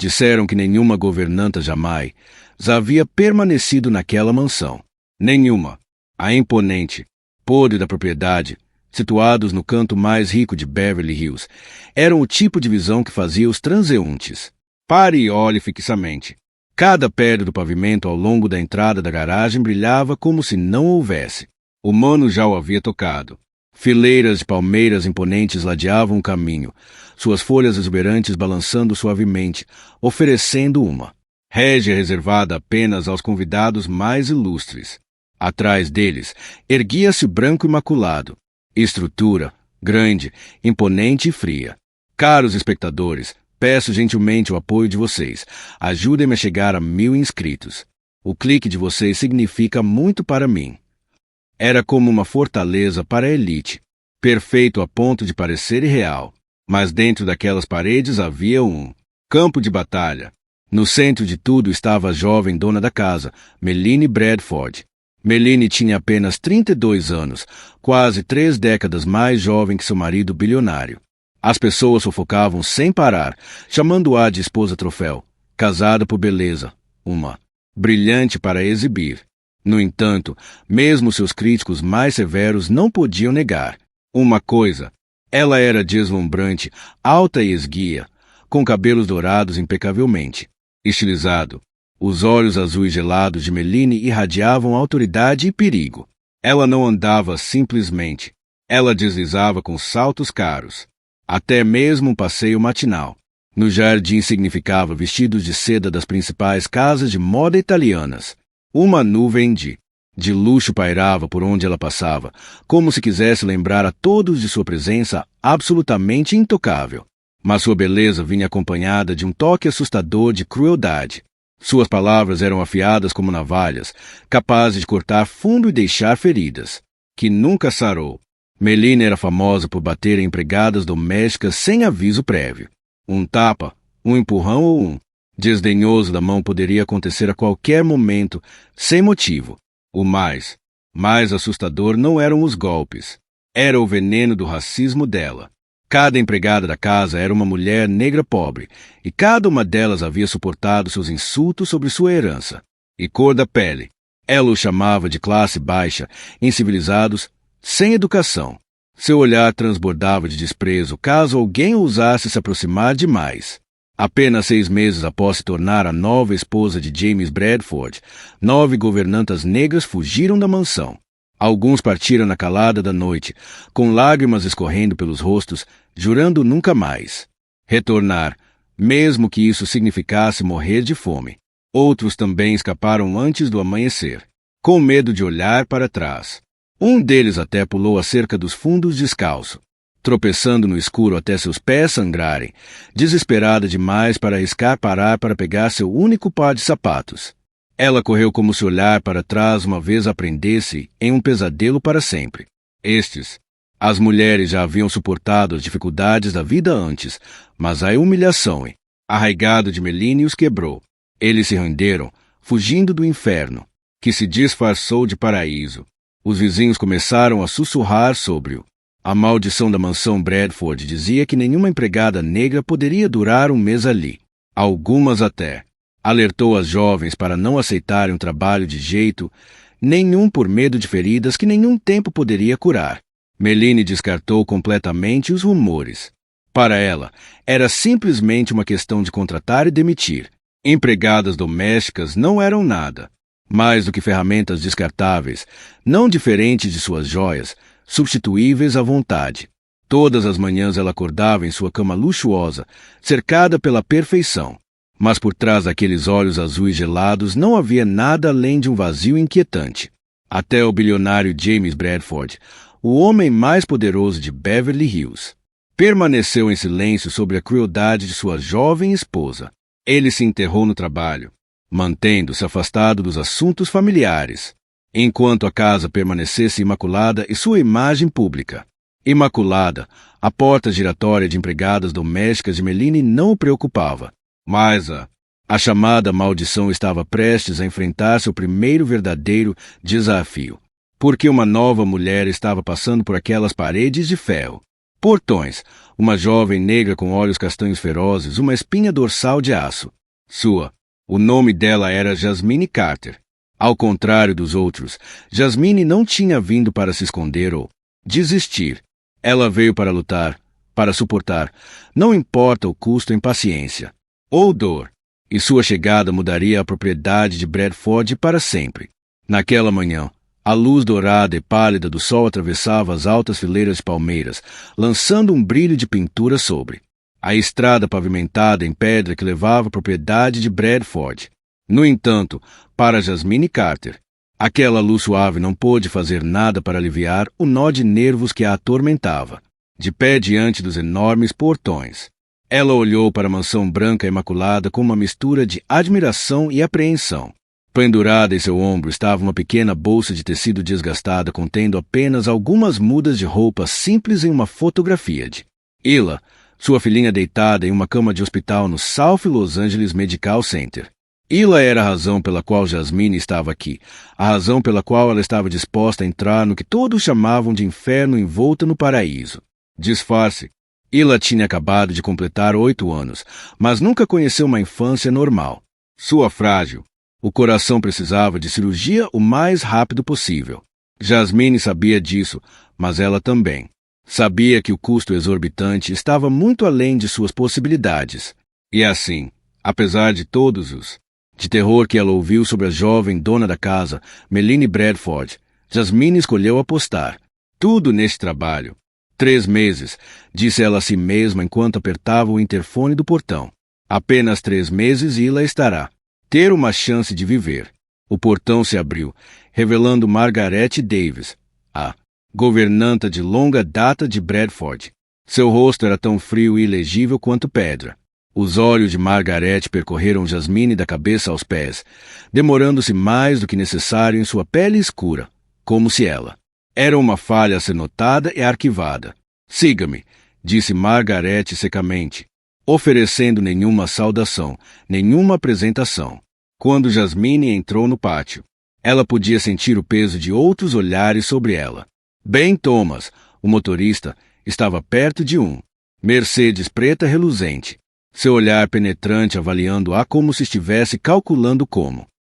Disseram que nenhuma governanta jamais havia permanecido naquela mansão. Nenhuma. A imponente, podre da propriedade, situados no canto mais rico de Beverly Hills, eram o tipo de visão que fazia os transeuntes. Pare e olhe fixamente. Cada pedra do pavimento ao longo da entrada da garagem brilhava como se não houvesse. O Mano já o havia tocado. Fileiras de palmeiras imponentes ladeavam o caminho, suas folhas exuberantes balançando suavemente, oferecendo uma régia reservada apenas aos convidados mais ilustres. Atrás deles, erguia-se o branco imaculado. Estrutura, grande, imponente e fria. Caros espectadores, peço gentilmente o apoio de vocês. Ajudem-me a chegar a 1000 inscritos. O clique de vocês significa muito para mim. Era como uma fortaleza para a elite, perfeito a ponto de parecer irreal. Mas dentro daquelas paredes havia um campo de batalha. No centro de tudo estava a jovem dona da casa, Melanie Bradford. Melanie tinha apenas 32 anos, quase 3 décadas mais jovem que seu marido bilionário. As pessoas fofocavam sem parar, chamando-a de esposa troféu, casada por beleza, uma brilhante para exibir. No entanto, mesmo seus críticos mais severos não podiam negar uma coisa. Ela era deslumbrante, alta e esguia, com cabelos dourados impecavelmente estilizado. Os olhos azuis gelados de Melanie irradiavam autoridade e perigo. Ela não andava simplesmente. Ela deslizava com saltos caros. Até mesmo um passeio matinal. No jardim significava vestidos de seda das principais casas de moda italianas. Uma nuvem de luxo pairava por onde ela passava, como se quisesse lembrar a todos de sua presença absolutamente intocável. Mas sua beleza vinha acompanhada de um toque assustador de crueldade. Suas palavras eram afiadas como navalhas, capazes de cortar fundo e deixar feridas, que nunca sarou. Melanie era famosa por bater em empregadas domésticas sem aviso prévio. Um tapa, um empurrão ou um desdenhoso da mão poderia acontecer a qualquer momento, sem motivo. O mais assustador não eram os golpes. Era o veneno do racismo dela. Cada empregada da casa era uma mulher negra pobre, e cada uma delas havia suportado seus insultos sobre sua herança e cor da pele. Ela o chamava de classe baixa, incivilizados, sem educação. Seu olhar transbordava de desprezo caso alguém ousasse se aproximar demais. Apenas 6 meses após se tornar a nova esposa de James Bradford, 9 governantas negras fugiram da mansão. Alguns partiram na calada da noite, com lágrimas escorrendo pelos rostos, jurando nunca mais retornar, mesmo que isso significasse morrer de fome. Outros também escaparam antes do amanhecer, com medo de olhar para trás. Um deles até pulou a cerca dos fundos descalço, tropeçando no escuro até seus pés sangrarem, desesperada demais para arriscar parar para pegar seu único par de sapatos. Ela correu como se olhar para trás uma vez aprendesse em um pesadelo para sempre. As mulheres já haviam suportado as dificuldades da vida antes, mas a humilhação arraigado de Melanie os quebrou. Eles se renderam, fugindo do inferno, que se disfarçou de paraíso. Os vizinhos começaram a sussurrar sobre-o. A maldição da mansão Bradford dizia que nenhuma empregada negra poderia durar um mês ali. Algumas até alertou as jovens para não aceitarem um trabalho de jeito nenhum por medo de feridas que nenhum tempo poderia curar. Melanie descartou completamente os rumores. Para ela, era simplesmente uma questão de contratar e demitir. Empregadas domésticas não eram nada mais do que ferramentas descartáveis, não diferentes de suas joias, substituíveis à vontade. Todas as manhãs ela acordava em sua cama luxuosa, cercada pela perfeição. Mas por trás daqueles olhos azuis gelados não havia nada além de um vazio inquietante. Até o bilionário James Bradford, o homem mais poderoso de Beverly Hills, permaneceu em silêncio sobre a crueldade de sua jovem esposa. Ele se enterrou no trabalho, mantendo-se afastado dos assuntos familiares, enquanto a casa permanecesse imaculada e sua imagem pública. Imaculada, a porta giratória de empregadas domésticas de Melanie não o preocupava. Mas a chamada maldição estava prestes a enfrentar seu primeiro verdadeiro desafio, porque uma nova mulher estava passando por aquelas paredes de ferro. Portões. Uma jovem negra com olhos castanhos ferozes, uma espinha dorsal de aço. O nome dela era Jasmine Carter. Ao contrário dos outros, Jasmine não tinha vindo para se esconder ou desistir. Ela veio para lutar, para suportar, não importa o custo em paciência ou dor. E sua chegada mudaria a propriedade de Bradford para sempre. Naquela manhã, a luz dourada e pálida do sol atravessava as altas fileiras de palmeiras, lançando um brilho de pintura sobre a estrada pavimentada em pedra que levava à propriedade de Bradford. No entanto, para Jasmine Carter, aquela luz suave não pôde fazer nada para aliviar o nó de nervos que a atormentava. De pé diante dos enormes portões, ela olhou para a mansão branca imaculada com uma mistura de admiração e apreensão. Pendurada em seu ombro estava uma pequena bolsa de tecido desgastada contendo apenas algumas mudas de roupa simples em uma fotografia de Ila, sua filhinha deitada em uma cama de hospital no South Los Angeles Medical Center. Ila era a razão pela qual Jasmine estava aqui, a razão pela qual ela estava disposta a entrar no que todos chamavam de inferno envolta no paraíso. Disfarce. Ila tinha acabado de completar 8 anos, mas nunca conheceu uma infância normal. Sua frágil. O coração precisava de cirurgia o mais rápido possível. Jasmine sabia disso, mas ela também sabia que o custo exorbitante estava muito além de suas possibilidades. E assim, apesar de todos os de terror que ela ouviu sobre a jovem dona da casa, Melanie Bradford, Jasmine escolheu apostar tudo neste trabalho. 3 meses, disse ela a si mesma enquanto apertava o interfone do portão. Apenas 3 meses e ela estará ter uma chance de viver. O portão se abriu, revelando Margaret Davis, a governanta de longa data de Bradford. Seu rosto era tão frio e ilegível quanto pedra. Os olhos de Margaret percorreram Jasmine da cabeça aos pés, demorando-se mais do que necessário em sua pele escura, como se ela era uma falha a ser notada e arquivada. Siga-me, disse Margaret secamente, oferecendo nenhuma saudação, nenhuma apresentação. Quando Jasmine entrou no pátio, ela podia sentir o peso de outros olhares sobre ela. Ben Thomas, o motorista, estava perto de um Mercedes preta reluzente, seu olhar penetrante avaliando-a como se estivesse calculando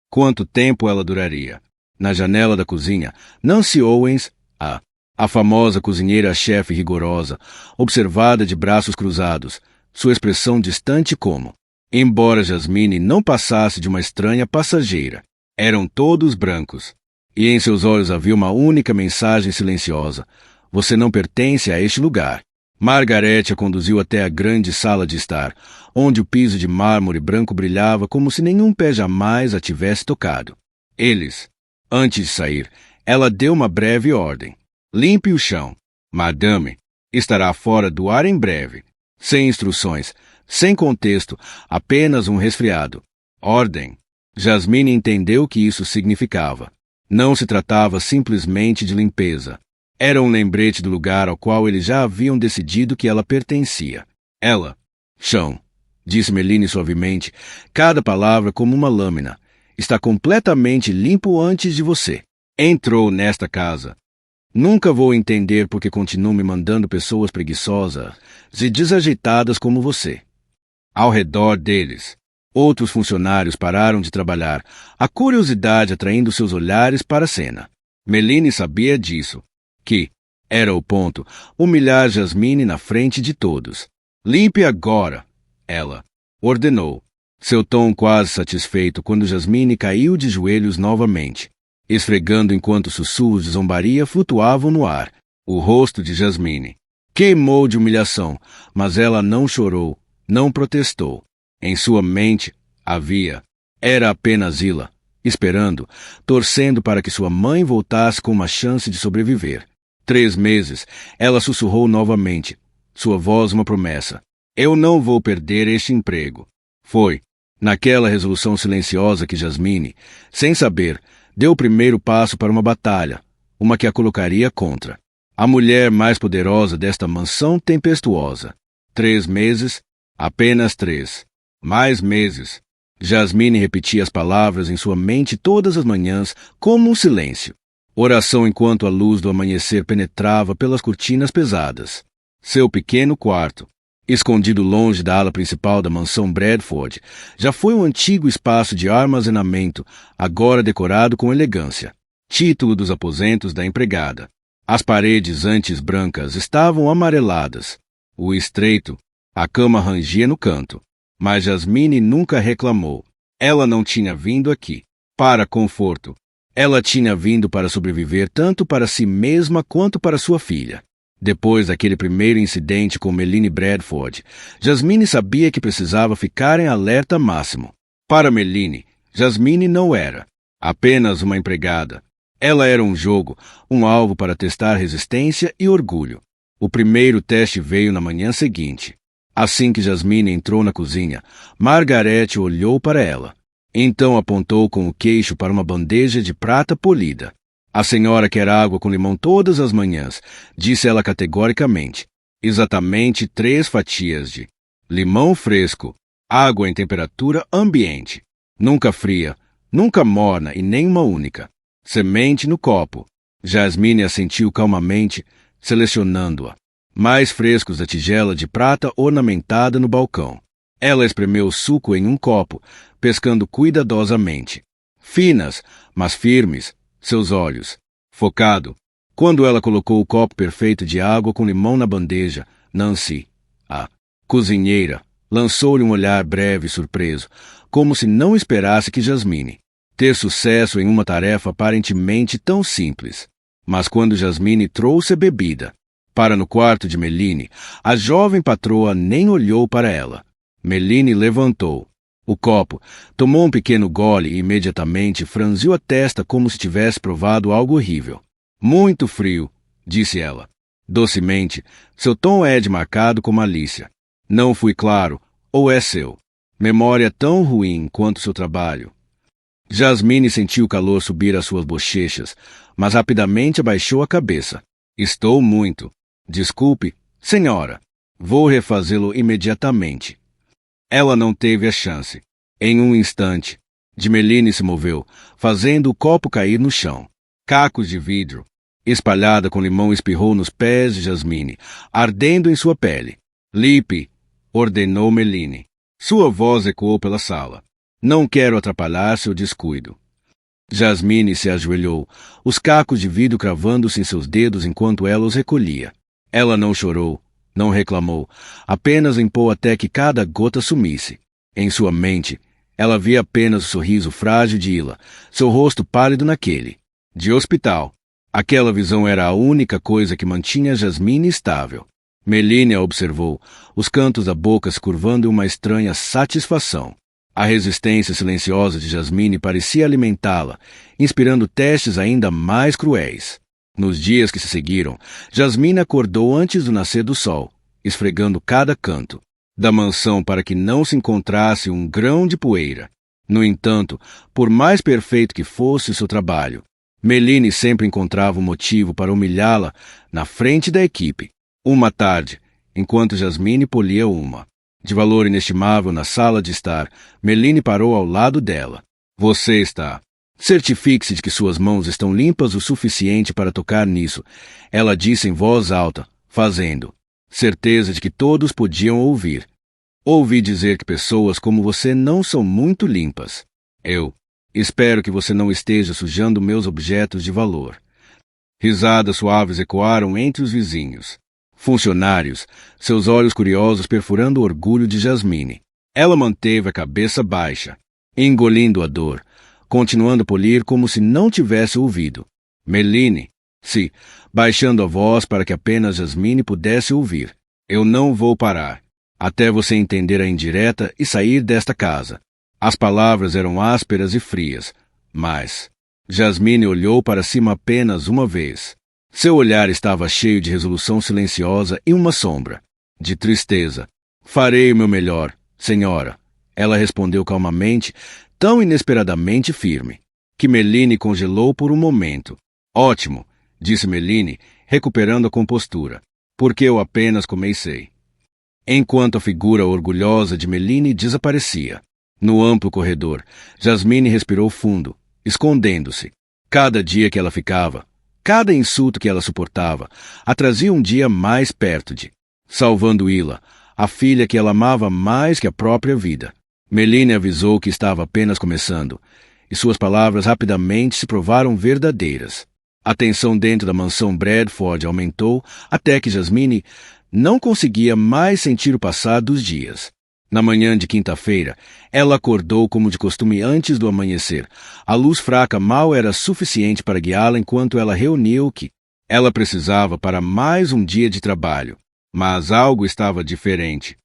quanto tempo ela duraria. Na janela da cozinha, Nancy Owens, a famosa cozinheira-chefe rigorosa, observada de braços cruzados, sua expressão distante embora Jasmine não passasse de uma estranha passageira. Eram todos brancos, e em seus olhos havia uma única mensagem silenciosa: você não pertence a este lugar. Margaret a conduziu até a grande sala de estar, onde o piso de mármore branco brilhava como se nenhum pé jamais a tivesse tocado. Antes de sair, ela deu uma breve ordem. Limpe o chão. Madame, estará fora do ar em breve. Sem instruções, sem contexto, apenas um resfriado. Ordem. Jasmine entendeu o que isso significava. Não se tratava simplesmente de limpeza. Era um lembrete do lugar ao qual eles já haviam decidido que ela pertencia. Chão, disse Melanie suavemente, cada palavra como uma lâmina. Está completamente limpo antes de você. Entrou nesta casa. Nunca vou entender por que continuo me mandando pessoas preguiçosas e desajeitadas como você. Ao redor deles, outros funcionários pararam de trabalhar, a curiosidade atraindo seus olhares para a cena. Melanie sabia disso, que era o ponto, humilhar Jasmine na frente de todos. Limpe agora, ela ordenou, seu tom quase satisfeito quando Jasmine caiu de joelhos novamente, esfregando enquanto sussurros de zombaria flutuavam no ar. O rosto de Jasmine queimou de humilhação, mas ela não chorou, não protestou. Em sua mente era apenas Ila, esperando, torcendo para que sua mãe voltasse com uma chance de sobreviver. 3 meses, ela sussurrou novamente, sua voz uma promessa. Eu não vou perder este emprego. Foi naquela resolução silenciosa que Jasmine, sem saber, deu o primeiro passo para uma batalha, uma que a colocaria contra a mulher mais poderosa desta mansão tempestuosa. 3 meses, apenas 3. Mais meses. Jasmine repetia as palavras em sua mente todas as manhãs, como um silêncio. Oração enquanto a luz do amanhecer penetrava pelas cortinas pesadas. Seu pequeno quarto, escondido longe da ala principal da mansão Bradford, já foi um antigo espaço de armazenamento, agora decorado com elegância. Título dos aposentos da empregada. As paredes antes brancas estavam amareladas. O estreito, a cama rangia no canto. Mas Jasmine nunca reclamou. Ela não tinha vindo aqui para conforto. Ela tinha vindo para sobreviver tanto para si mesma quanto para sua filha. Depois daquele primeiro incidente com Meline Bradford, Jasmine sabia que precisava ficar em alerta máximo. Para Meline, Jasmine não era apenas uma empregada. Ela era um jogo, um alvo para testar resistência e orgulho. O primeiro teste veio na manhã seguinte. Assim que Jasmine entrou na cozinha, Margaret olhou para ela. Então apontou com o queixo para uma bandeja de prata polida. A senhora quer água com limão todas as manhãs, disse ela categoricamente. Exatamente 3 fatias de limão fresco, água em temperatura ambiente. Nunca fria, nunca morna e nem uma única. Semente no copo. Jasmine assentiu calmamente, selecionando-a. Mais frescos da tigela de prata ornamentada no balcão. Ela espremeu o suco em um copo, pescando cuidadosamente. Finas, mas firmes, seus olhos. Focado. Quando ela colocou o copo perfeito de água com limão na bandeja, Nancy, a cozinheira, lançou-lhe um olhar breve e surpreso, como se não esperasse que Jasmine ter sucesso em uma tarefa aparentemente tão simples. Mas quando Jasmine trouxe a bebida para no quarto de Meline, a jovem patroa nem olhou para ela. Meline levantou o copo, tomou um pequeno gole e imediatamente franziu a testa como se tivesse provado algo horrível. Muito frio, disse ela. Docemente, seu tom é marcado com malícia. Não fui claro, ou é seu? Memória tão ruim quanto seu trabalho. Jasmine sentiu o calor subir às suas bochechas, mas rapidamente abaixou a cabeça. Estou muito. Desculpe, senhora. Vou refazê-lo imediatamente. Ela não teve a chance. Em um instante, Meline se moveu, fazendo o copo cair no chão. Cacos de vidro, espalhada com limão, espirrou nos pés de Jasmine, ardendo em sua pele. Limpe, ordenou Meline. Sua voz ecoou pela sala. Não quero atrapalhar seu descuido. Jasmine se ajoelhou, os cacos de vidro cravando-se em seus dedos enquanto ela os recolhia. Ela não chorou, não reclamou, apenas limpou até que cada gota sumisse. Em sua mente, ela via apenas o sorriso frágil de Ila, seu rosto pálido naquele de hospital. Aquela visão era a única coisa que mantinha Jasmine estável. Meline a observou, os cantos da boca se curvando em uma estranha satisfação. A resistência silenciosa de Jasmine parecia alimentá-la, inspirando testes ainda mais cruéis. Nos dias que se seguiram, Jasmine acordou antes do nascer do sol, esfregando cada canto da mansão para que não se encontrasse um grão de poeira. No entanto, por mais perfeito que fosse seu trabalho, Meline sempre encontrava um motivo para humilhá-la na frente da equipe. Uma tarde, enquanto Jasmine polia uma de valor inestimável na sala de estar, Meline parou ao lado dela. Você está. Certifique-se de que suas mãos estão limpas o suficiente para tocar nisso, ela disse em voz alta, fazendo certeza de que todos podiam ouvir. Ouvi dizer que pessoas como você não são muito limpas. Eu espero que você não esteja sujando meus objetos de valor. Risadas suaves ecoaram entre os vizinhos. Funcionários, seus olhos curiosos perfurando o orgulho de Jasmine. Ela manteve a cabeça baixa, engolindo a dor, continuando a polir como se não tivesse ouvido. Meline, baixando a voz para que apenas Jasmine pudesse ouvir. Eu não vou parar, até você entender a indireta e sair desta casa. As palavras eram ásperas e frias, mas Jasmine olhou para cima apenas uma vez. Seu olhar estava cheio de resolução silenciosa e uma sombra de tristeza. Farei o meu melhor, senhora, ela respondeu calmamente, tão inesperadamente firme, que Meline congelou por um momento. Ótimo, disse Meline, recuperando a compostura, porque eu apenas comecei. Enquanto a figura orgulhosa de Meline desaparecia. No amplo corredor, Jasmine respirou fundo, escondendo-se. Cada dia que ela ficava, cada insulto que ela suportava, a trazia um dia mais perto de salvando Ila, a filha que ela amava mais que a própria vida. Meline avisou que estava apenas começando, e suas palavras rapidamente se provaram verdadeiras. A tensão dentro da mansão Bradford aumentou até que Jasmine não conseguia mais sentir o passar dos dias. Na manhã de quinta-feira, ela acordou como de costume antes do amanhecer. A luz fraca mal era suficiente para guiá-la enquanto ela reunia o que ela precisava para mais um dia de trabalho. Mas algo estava diferente.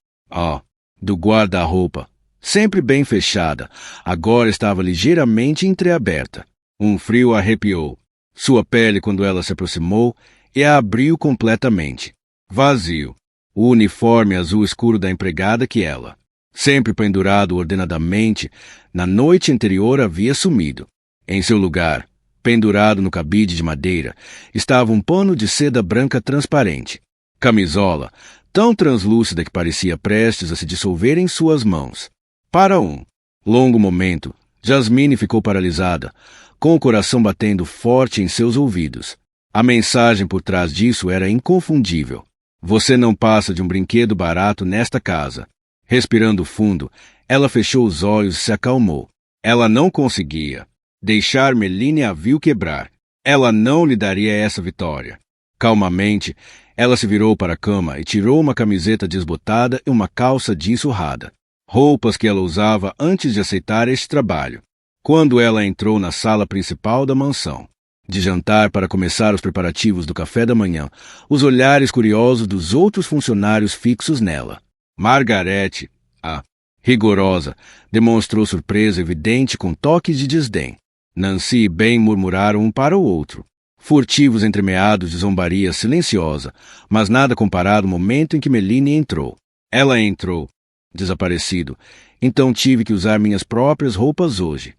Do guarda-roupa, sempre bem fechada, agora estava ligeiramente entreaberta. Um frio a arrepiou sua pele quando ela se aproximou e a abriu completamente. Vazio. O uniforme azul escuro da empregada que ela, sempre pendurado ordenadamente, na noite anterior havia sumido. Em seu lugar, pendurado no cabide de madeira, estava um pano de seda branca transparente. Camisola, tão translúcida que parecia prestes a se dissolver em suas mãos. Para um longo momento, Jasmine ficou paralisada, com o coração batendo forte em seus ouvidos. A mensagem por trás disso era inconfundível. Você não passa de um brinquedo barato nesta casa. Respirando fundo, ela fechou os olhos e se acalmou. Ela não conseguia deixar Meline a viu quebrar. Ela não lhe daria essa vitória. Calmamente, ela se virou para a cama e tirou uma camiseta desbotada e uma calça jeans surrada. Roupas que ela usava antes de aceitar este trabalho. Quando ela entrou na sala principal da mansão, de jantar para começar os preparativos do café da manhã, os olhares curiosos dos outros funcionários fixos nela. Margarete, a rigorosa, demonstrou surpresa evidente com toques de desdém. Nancy e Ben murmuraram um para o outro. Furtivos entremeados de zombaria silenciosa, mas nada comparado ao momento em que Meline entrou. Ela entrou, desaparecido, então tive que usar minhas próprias roupas hoje.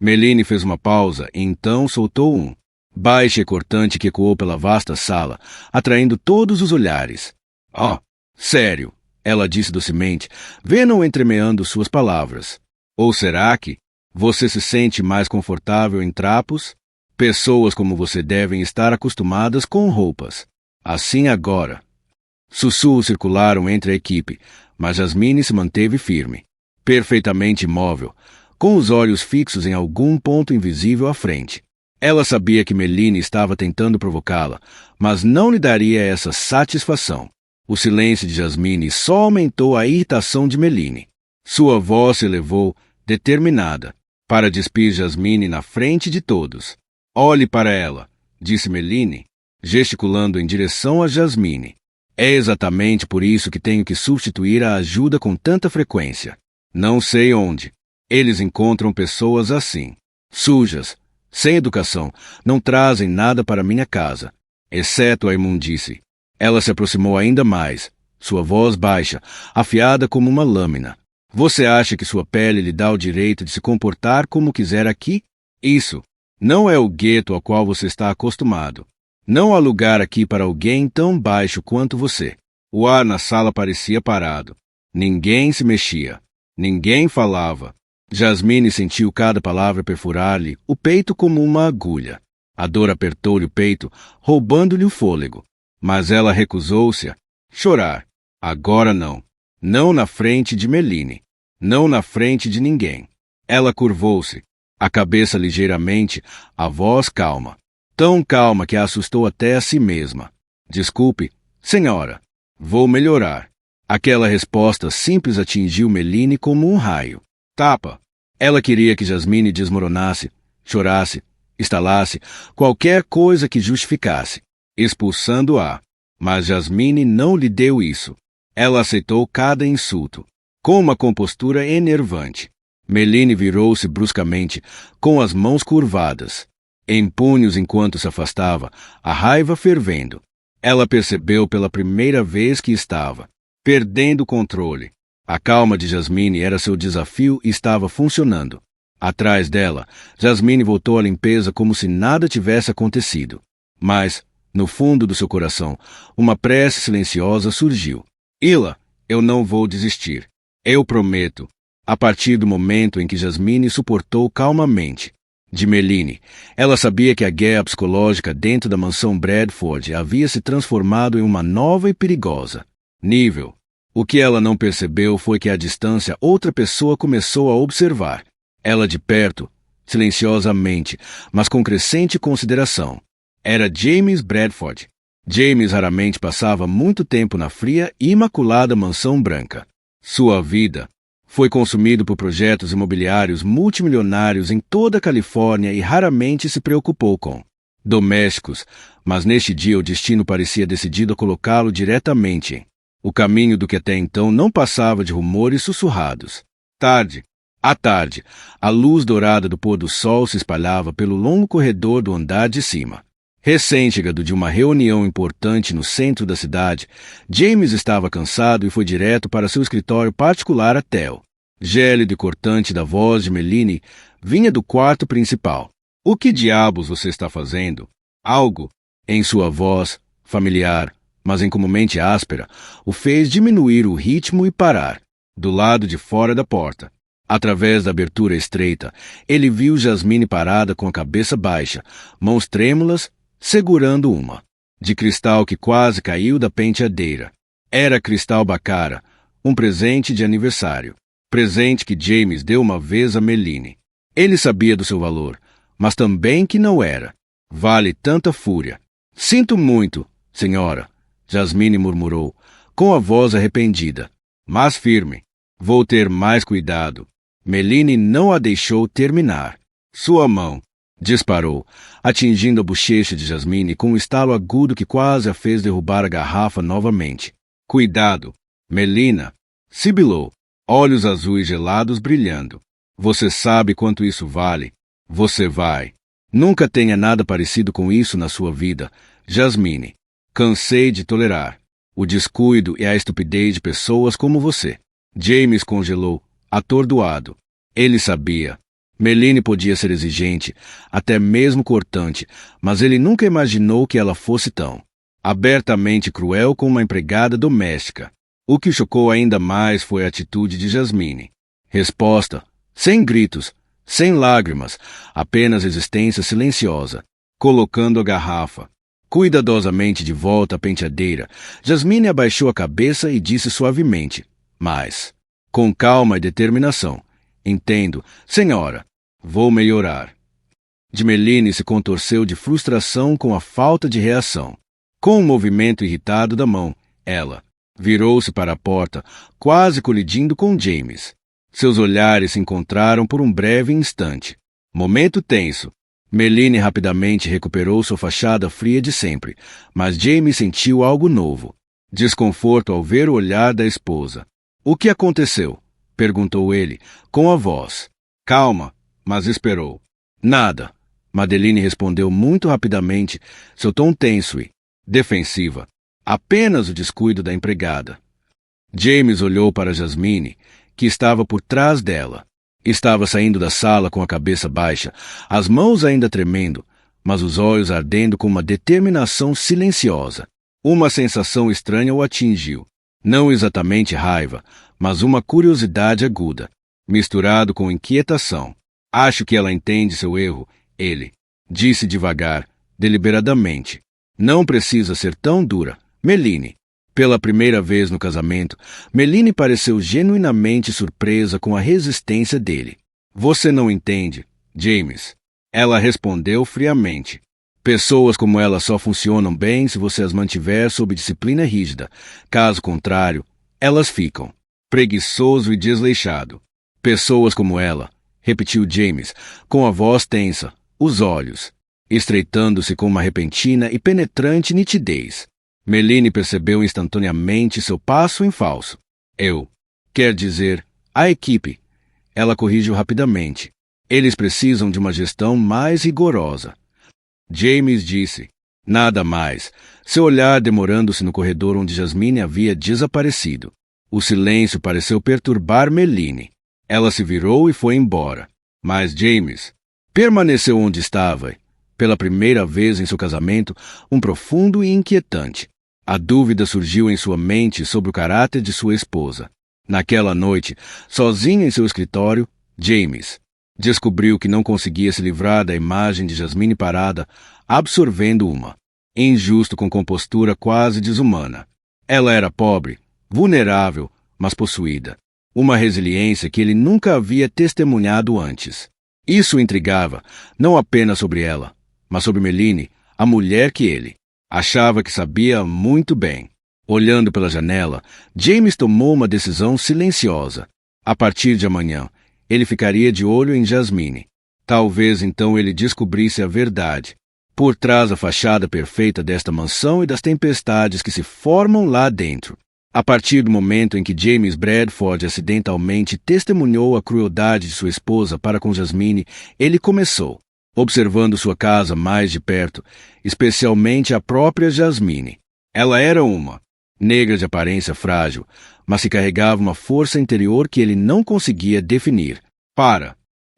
Meline fez uma pausa e então soltou um baixo e cortante que ecoou pela vasta sala, atraindo todos os olhares. Sério, ela disse docemente, vendo entremeando suas palavras. Ou será que você se sente mais confortável em trapos? Pessoas como você devem estar acostumadas com roupas. Assim agora. Sussurros circularam entre a equipe, mas Jasmine se manteve firme, perfeitamente imóvel, com os olhos fixos em algum ponto invisível à frente. Ela sabia que Meline estava tentando provocá-la, mas não lhe daria essa satisfação. O silêncio de Jasmine só aumentou a irritação de Meline. Sua voz se elevou, determinada, para despir Jasmine na frente de todos. Olhe para ela, disse Meline, gesticulando em direção a Jasmine. É exatamente por isso que tenho que substituir a ajuda com tanta frequência. Não sei onde eles encontram pessoas assim, sujas, sem educação, não trazem nada para minha casa, exceto a imundície. Ela se aproximou ainda mais, sua voz baixa, afiada como uma lâmina. Você acha que sua pele lhe dá o direito de se comportar como quiser aqui? Isso não é o gueto ao qual você está acostumado. Não há lugar aqui para alguém tão baixo quanto você. O ar na sala parecia parado. Ninguém se mexia. Ninguém falava. Jasmine sentiu cada palavra perfurar-lhe o peito como uma agulha. A dor apertou-lhe o peito, roubando-lhe o fôlego. Mas ela recusou-se a chorar. Agora não. Não na frente de Meline. Não na frente de ninguém. Ela curvou-se, a cabeça ligeiramente, a voz calma. Tão calma que a assustou até a si mesma. Desculpe, senhora. Vou melhorar. Aquela resposta simples atingiu Meline como um raio. Tapa. Ela queria que Jasmine desmoronasse, chorasse, estalasse, qualquer coisa que justificasse, expulsando-a. Mas Jasmine não lhe deu isso. Ela aceitou cada insulto, com uma compostura enervante. Meline virou-se bruscamente, com as mãos curvadas, em punhos enquanto se afastava, a raiva fervendo. Ela percebeu pela primeira vez que estava perdendo o controle. A calma de Jasmine era seu desafio e estava funcionando. Atrás dela, Jasmine voltou à limpeza como se nada tivesse acontecido. Mas, no fundo do seu coração, uma prece silenciosa surgiu. Ila, eu não vou desistir. Eu prometo. A partir do momento em que Jasmine suportou calmamente de Meline, ela sabia que a guerra psicológica dentro da mansão Bradford havia se transformado em uma nova e perigosa nível. O que ela não percebeu foi que à distância outra pessoa começou a observar. Ela de perto, silenciosamente, mas com crescente consideração. Era James Bradford. James raramente passava muito tempo na fria e imaculada mansão branca. Sua vida foi consumido por projetos imobiliários multimilionários em toda a Califórnia e raramente se preocupou com domésticos, mas neste dia o destino parecia decidido a colocá-lo diretamente em o caminho do que até então não passava de rumores sussurrados. À tarde, a luz dourada do pôr do sol se espalhava pelo longo corredor do andar de cima. Recém-chegado de uma reunião importante no centro da cidade, James estava cansado e foi direto para seu escritório particular até o gélido e cortante da voz de Melanie vinha do quarto principal. O que diabos você está fazendo? Algo, em sua voz, familiar, mas incomumente áspera, o fez diminuir o ritmo e parar, do lado de fora da porta. Através da abertura estreita, ele viu Jasmine parada com a cabeça baixa, mãos trêmulas, segurando uma de cristal que quase caiu da penteadeira. Era cristal Baccara, um presente de aniversário. Presente que James deu uma vez a Melanie. Ele sabia do seu valor, mas também que não era. Vale tanta fúria. Sinto muito, senhora, Jasmine murmurou, com a voz arrependida, mas firme. Vou ter mais cuidado. Melanie não a deixou terminar. Sua mão disparou, atingindo a bochecha de Jasmine com um estalo agudo que quase a fez derrubar a garrafa novamente. Cuidado, Melina, sibilou, olhos azuis gelados brilhando. Você sabe quanto isso vale. Você vai. Nunca tenha nada parecido com isso na sua vida, Jasmine. Cansei de tolerar o descuido e a estupidez de pessoas como você. James congelou, atordoado. Ele sabia. Melanie podia ser exigente, até mesmo cortante, mas ele nunca imaginou que ela fosse tão abertamente cruel com uma empregada doméstica. O que o chocou ainda mais foi a atitude de Jasmine. Resposta, sem gritos, sem lágrimas, apenas existência silenciosa. Colocando a garrafa cuidadosamente de volta à penteadeira, Jasmine abaixou a cabeça e disse suavemente, mas com calma e determinação, entendo, senhora, vou melhorar. Melanie se contorceu de frustração com a falta de reação. Com um movimento irritado da mão, ela virou-se para a porta, quase colidindo com James. Seus olhares se encontraram por um breve instante. Momento tenso. Melanie rapidamente recuperou sua fachada fria de sempre, mas James sentiu algo novo. Desconforto ao ver o olhar da esposa. O que aconteceu? Perguntou ele, com a voz calma, mas esperou. Nada. Madeline respondeu muito rapidamente, seu tom tenso e defensiva. Apenas o descuido da empregada. James olhou para Jasmine, que estava por trás dela. Estava saindo da sala com a cabeça baixa, as mãos ainda tremendo, mas os olhos ardendo com uma determinação silenciosa. Uma sensação estranha o atingiu. Não exatamente raiva, mas uma curiosidade aguda, misturado com inquietação. Acho que ela entende seu erro, ele disse devagar, deliberadamente. Não precisa ser tão dura, Melanie. Pela primeira vez no casamento, Melanie pareceu genuinamente surpresa com a resistência dele. Você não entende, James. Ela respondeu friamente. Pessoas como ela só funcionam bem se você as mantiver sob disciplina rígida. Caso contrário, elas ficam preguiçoso e desleixado. Pessoas como ela, repetiu James, com a voz tensa, os olhos estreitando-se com uma repentina e penetrante nitidez. Melanie percebeu instantaneamente seu passo em falso. Quer dizer, a equipe. Ela corrigiu rapidamente. Eles precisam de uma gestão mais rigorosa. James disse. Nada mais. Seu olhar demorando-se no corredor onde Jasmine havia desaparecido. O silêncio pareceu perturbar Melanie. Ela se virou e foi embora. Mas James permaneceu onde estava. Pela primeira vez em seu casamento, um profundo e inquietante. A dúvida surgiu em sua mente sobre o caráter de sua esposa. Naquela noite, sozinho em seu escritório, James descobriu que não conseguia se livrar da imagem de Jasmine parada, absorvendo uma injusto com compostura quase desumana. Ela era pobre, vulnerável, mas possuída. Uma resiliência que ele nunca havia testemunhado antes. Isso o intrigava, não apenas sobre ela, mas sobre Meline, a mulher que ele achava que sabia muito bem. Olhando pela janela, James tomou uma decisão silenciosa. A partir de amanhã, ele ficaria de olho em Jasmine. Talvez então ele descobrisse a verdade. Por trás da fachada perfeita desta mansão e das tempestades que se formam lá dentro. A partir do momento em que James Bradford acidentalmente testemunhou a crueldade de sua esposa para com Jasmine, ele começou, observando sua casa mais de perto, especialmente a própria Jasmine. Ela era uma negra de aparência frágil, mas que carregava uma força interior que ele não conseguia definir.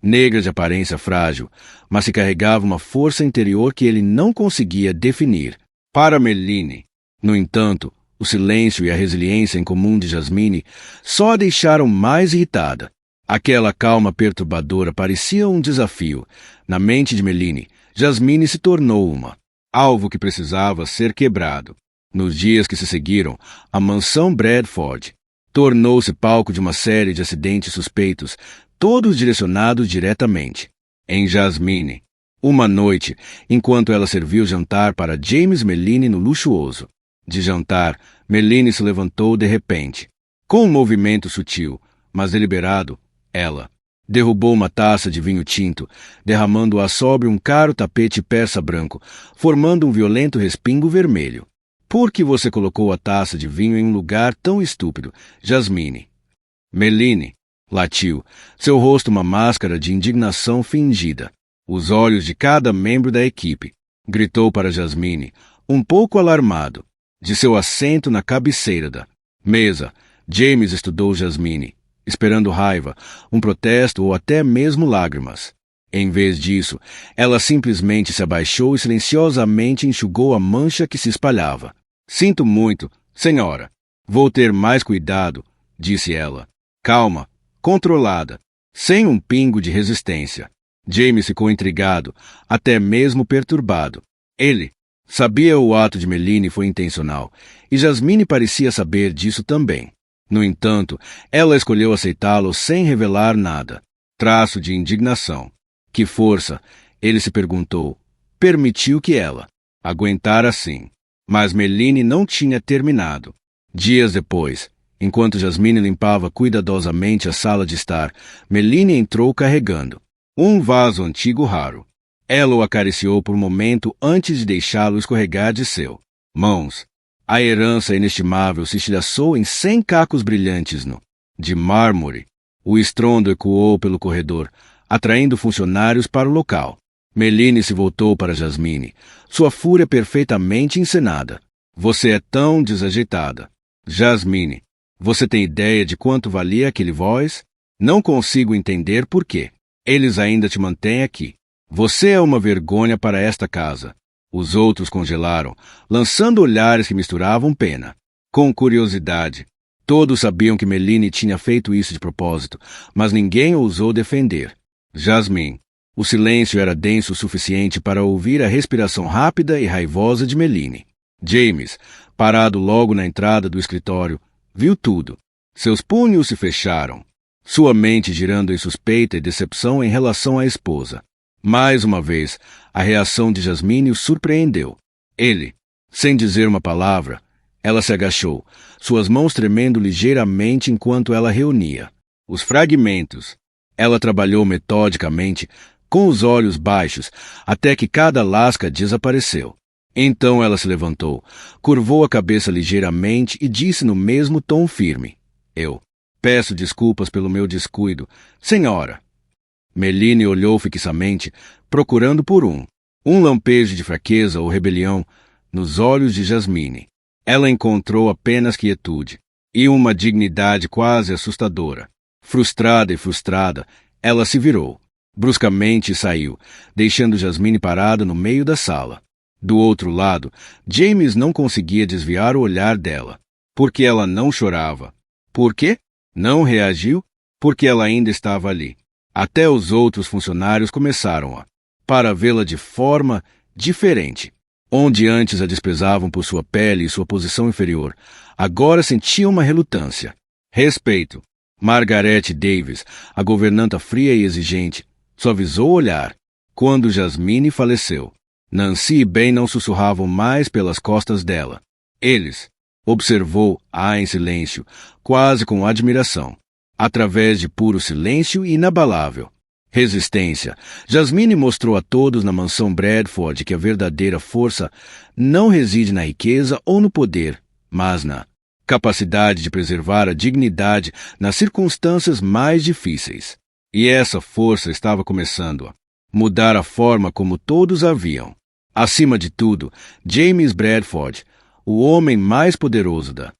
Negra de aparência frágil, mas que carregava uma força interior que ele não conseguia definir. Para Meline, no entanto, o silêncio e a resiliência em comum de Jasmine só a deixaram mais irritada. Aquela calma perturbadora parecia um desafio. Na mente de Meline, Jasmine se tornou alvo que precisava ser quebrado. Nos dias que se seguiram, a mansão Bradford tornou-se palco de uma série de acidentes suspeitos, todos direcionados diretamente em Jasmine. Uma noite, enquanto ela serviu jantar para James e Meline no luxuoso de jantar, Meline se levantou de repente. Com um movimento sutil, mas deliberado, ela derrubou uma taça de vinho tinto, derramando-a sobre um caro tapete persa branco, formando um violento respingo vermelho. Por que você colocou a taça de vinho em um lugar tão estúpido, Jasmine? Meline latiu, seu rosto uma máscara de indignação fingida. Os olhos de cada membro da equipe. Gritou para Jasmine, um pouco alarmado. De seu assento na cabeceira da mesa, James estudou Jasmine, esperando raiva, um protesto ou até mesmo lágrimas. Em vez disso, ela simplesmente se abaixou e silenciosamente enxugou a mancha que se espalhava. Sinto muito, senhora. Vou ter mais cuidado, disse ela. Calma, controlada, sem um pingo de resistência. James ficou intrigado, até mesmo perturbado. Ele sabia o ato de Meline foi intencional, e Jasmine parecia saber disso também. No entanto, ela escolheu aceitá-lo sem revelar nada. Traço de indignação. Que força, ele se perguntou, permitiu que ela aguentara assim. Mas Meline não tinha terminado. Dias depois, enquanto Jasmine limpava cuidadosamente a sala de estar, Meline entrou carregando um vaso antigo raro. Ela o acariciou por um momento antes de deixá-lo escorregar de seu mãos. A herança inestimável se estilhaçou em 100 cacos brilhantes de mármore. O estrondo ecoou pelo corredor, atraindo funcionários para o local. Meline se voltou para Jasmine, sua fúria perfeitamente encenada. Você é tão desajeitada. Jasmine, você tem ideia de quanto valia aquele voz? Não consigo entender por quê. Eles ainda te mantêm aqui. Você é uma vergonha para esta casa. Os outros congelaram, lançando olhares que misturavam pena com curiosidade. Todos sabiam que Meline tinha feito isso de propósito, mas ninguém ousou defender. Jasmine. O silêncio era denso o suficiente para ouvir a respiração rápida e raivosa de Meline. James, parado logo na entrada do escritório, viu tudo. Seus punhos se fecharam, sua mente girando em suspeita e decepção em relação à esposa. Mais uma vez, a reação de Jasmine o surpreendeu. Ele, sem dizer uma palavra, ela se agachou, suas mãos tremendo ligeiramente enquanto ela reunia os fragmentos. Ela trabalhou metodicamente, com os olhos baixos, até que cada lasca desapareceu. Então ela se levantou, curvou a cabeça ligeiramente e disse no mesmo tom firme: Eu peço desculpas pelo meu descuido, senhora. Meline olhou fixamente, procurando por um lampejo de fraqueza ou rebelião nos olhos de Jasmine. Ela encontrou apenas quietude e uma dignidade quase assustadora. Frustrada e frustrada, ela se virou bruscamente e saiu, deixando Jasmine parada no meio da sala. Do outro lado, James não conseguia desviar o olhar dela. Por que ela não chorava? Por quê? Não reagiu? Porque ela ainda estava ali. Até os outros funcionários começaram para vê-la de forma diferente. Onde antes a desprezavam por sua pele e sua posição inferior, agora sentiam uma relutância. Respeito. Margaret Davis, a governanta fria e exigente, suavizou o olhar. Quando Jasmine faleceu, Nancy e Ben não sussurravam mais pelas costas dela. Eles, observou-a em silêncio, quase com admiração. Através de puro silêncio inabalável. Resistência. Jasmine mostrou a todos na mansão Bradford que a verdadeira força não reside na riqueza ou no poder, mas na capacidade de preservar a dignidade nas circunstâncias mais difíceis. E essa força estava começando a mudar a forma como todos a viam. Acima de tudo, James Bradford, o homem mais poderoso da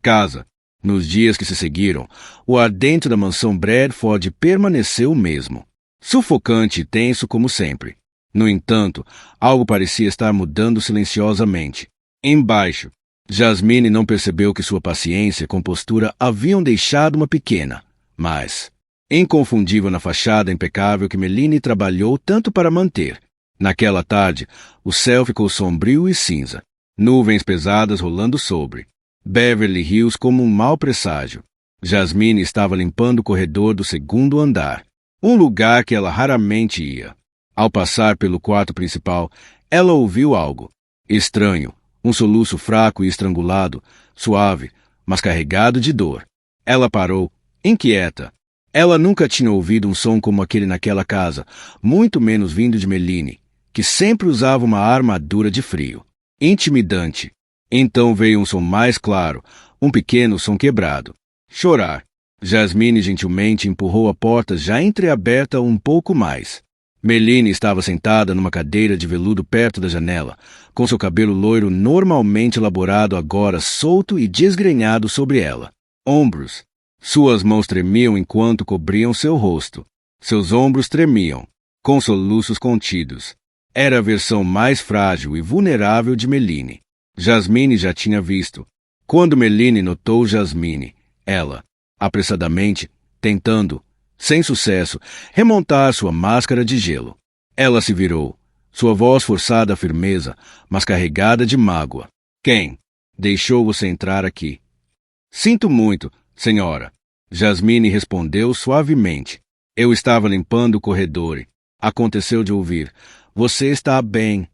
casa. Nos dias que se seguiram, o ar dentro da mansão Bradford permaneceu o mesmo. Sufocante e tenso como sempre. No entanto, algo parecia estar mudando silenciosamente. Embaixo, Jasmine não percebeu que sua paciência e compostura haviam deixado uma pequena, mas inconfundível na fachada impecável que Meline trabalhou tanto para manter. Naquela tarde, o céu ficou sombrio e cinza, nuvens pesadas rolando sobre Beverly Hills como um mau presságio. Jasmine estava limpando o corredor do segundo andar, um lugar que ela raramente ia. Ao passar pelo quarto principal, ela ouviu algo estranho, um soluço fraco e estrangulado, suave, mas carregado de dor. Ela parou, inquieta. Ela nunca tinha ouvido um som como aquele naquela casa, muito menos vindo de Meline, que sempre usava uma armadura de frio. Intimidante. Então veio um som mais claro, um pequeno som quebrado. Chorar. Jasmine gentilmente empurrou a porta já entreaberta um pouco mais. Meline estava sentada numa cadeira de veludo perto da janela, com seu cabelo loiro normalmente elaborado agora solto e desgrenhado sobre ela. Ombros. Suas mãos tremiam enquanto cobriam seu rosto. Seus ombros tremiam, com soluços contidos. Era a versão mais frágil e vulnerável de Meline. Jasmine já tinha visto. Quando Meline notou Jasmine, ela, apressadamente, tentando, sem sucesso, remontar sua máscara de gelo. Ela se virou, sua voz forçada à firmeza, mas carregada de mágoa. Quem deixou você entrar aqui? Sinto muito, senhora. Jasmine respondeu suavemente. Eu estava limpando o corredor e aconteceu de ouvir. Você está bem.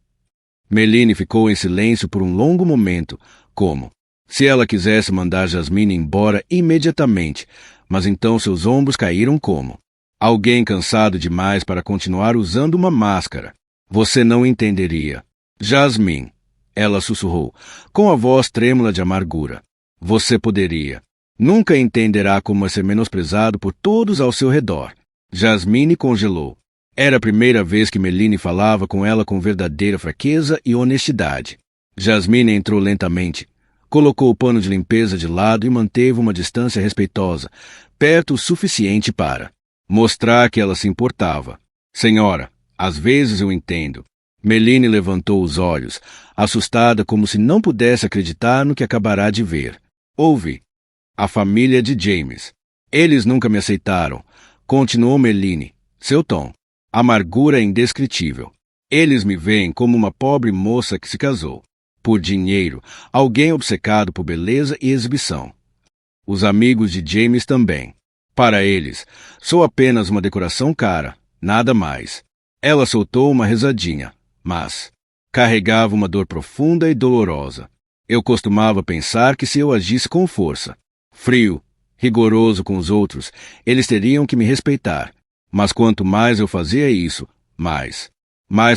Meline ficou em silêncio por um longo momento, como se ela quisesse mandar Jasmine embora imediatamente, mas então seus ombros caíram como alguém cansado demais para continuar usando uma máscara. Você não entenderia. Jasmine, ela sussurrou, com a voz trêmula de amargura. Você poderia. Nunca entenderá como é ser menosprezado por todos ao seu redor. Jasmine congelou. Era a primeira vez que Meline falava com ela com verdadeira fraqueza e honestidade. Jasmine entrou lentamente, colocou o pano de limpeza de lado e manteve uma distância respeitosa, perto o suficiente para mostrar que ela se importava. Senhora, às vezes eu entendo. Meline levantou os olhos, assustada como se não pudesse acreditar no que acabará de ver. Ouve. A família de James. Eles nunca me aceitaram, continuou Meline, seu tom. Amargura indescritível. Eles me veem como uma pobre moça que se casou. Por dinheiro, alguém obcecado por beleza e exibição. Os amigos de James também. Para eles, sou apenas uma decoração cara, nada mais. Ela soltou uma risadinha, mas carregava uma dor profunda e dolorosa. Eu costumava pensar que se eu agisse com força, frio, rigoroso com os outros, eles teriam que me respeitar. Mas quanto mais eu fazia isso, mais